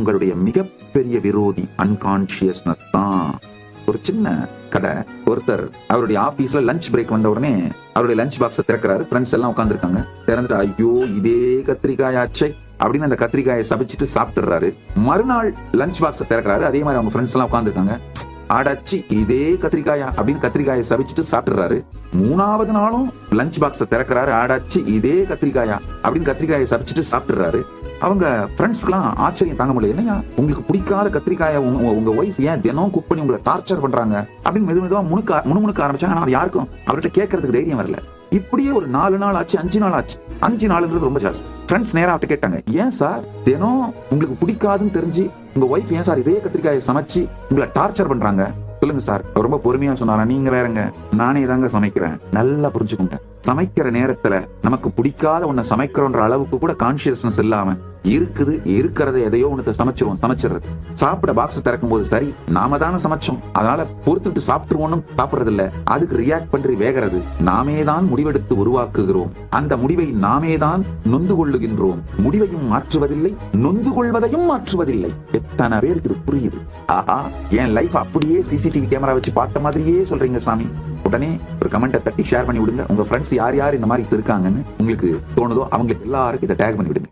உங்களுடைய மிகப்பெரிய விரோதி அன்கான்சியஸ்னஸ் தான். ஒரு சின்ன கதை. ஒருத்தர் அவருடைய ஆபீஸ்ல லஞ்ச் பிரேக் வந்த உடனே அவருடைய லஞ்ச் பாக்ஸை திறக்கிறாரு. ஃப்ரெண்ட்ஸ் எல்லாம் உட்காந்துருக்காங்க. திறந்துட்டு ஐயோ இதே கத்திரிக்காய் ஆச்சே அப்படின்னு அந்த கத்திரிக்காயை சபிச்சுட்டு சாப்பிட்டுறாரு. மறுநாள் லஞ்ச் பாக்ஸை திறக்கிறாரு. அதே மாதிரி அவங்க ஃப்ரெண்ட்ஸ் எல்லாம் உட்காந்துருக்காங்க. அடச்சி இதே கத்திரிக்காயா அப்படின்னு கத்திரிக்காயை சபிச்சுட்டு சாப்பிட்டுறாரு. மூணாவது நாளும் லஞ்ச் பாக்ஸை திறக்கிறாரு. அடச்சி இதே கத்திரிக்காயா அப்படின்னு கத்திரிக்காயை சபிச்சுட்டு சாப்பிட்டுறாரு. அவங்க ஃப்ரெண்ட்ஸ்க்குலாம் ஆச்சரியம் தாங்க முடியல. என்னையா உங்களுக்கு பிடிக்காத கத்திரிக்காயை உங்க ஒய்ஃப் ஏன் தினம் குக் பண்ணி உங்களை டார்ச்சர் பண்றாங்க அப்படின்னு மெதுவா முணுமுணுக்க ஆரம்பிச்சாங்க. ஆனா யாருக்கும் அவர்கிட்ட கேட்கறதுக்கு தைரியம் வரல. இப்படியே ஒரு 4 நாள் ஆச்சு, 5 நாள் ஆச்சு. 5 நாளுங்கிறது ரொம்ப ஜாஸ்தி. ஃப்ரெண்ட்ஸ் நேரா அவர்கிட்ட கேட்டாங்க, ஏன் சார் தினம் உங்களுக்கு பிடிக்காதுன்னு தெரிஞ்சு உங்க ஒய்ஃப் ஏன் சார் இதே கத்திரிக்காயை சமைச்சு உங்களை டார்ச்சர் பண்றாங்க? சொல்லுங்க சார். ரொம்ப பொறுமையா சொன்னாரா, நீங்க வேறங்க, நானே தாங்க சமைக்கிறேன். நல்லா புரிஞ்சுக்கிட்டேன். சமைக்கிற நேரத்துல நமக்கு பிடிக்காத ஒன்ன சமைக்கிறோன்ற அளவுக்கு கூட கான்சியஸ்னஸ் இல்லாம இருக்கிறத எதையோ ஒண்ணு சமைச்சிடுறது. சாப்பிட பாக்ஸ் திறக்கும் போது சரி நாம தானே சமைச்சோம் அதனால பொறுத்துட்டு சாப்பிட்டுருவோம் சாப்பிடுறது இல்ல. அதுக்கு ரியாக்ட் பண்ணி வேகிறது. நாமே தான் முடிவெடுத்து உருவாக்குகிறோம். அந்த முடிவை நாமே தான் நொந்து கொள்ளுகின்றோம். முடிவையும் மாற்றுவதில்லை, நொந்து கொள்வதையும் மாற்றுவதில்லை. எத்தனை பேருக்கு இது புரியுது? ஆஹா, என் லைஃப் அப்படியே சிசிடிவி கேமரா வச்சு பார்த்த மாதிரியே சொல்றீங்க சாமி. உடனே ஒரு கமெண்ட்டை தட்டி ஷேர் பண்ணி விடுங்க. உங்க ஃப்ரெண்ட்ஸ் யார் யார் இந்த மாதிரி இருக்காங்கன்னு உங்களுக்கு தோணுதோ அவங்களுக்கு எல்லாருக்கும் இதை டேக் பண்ணி விடுங்க.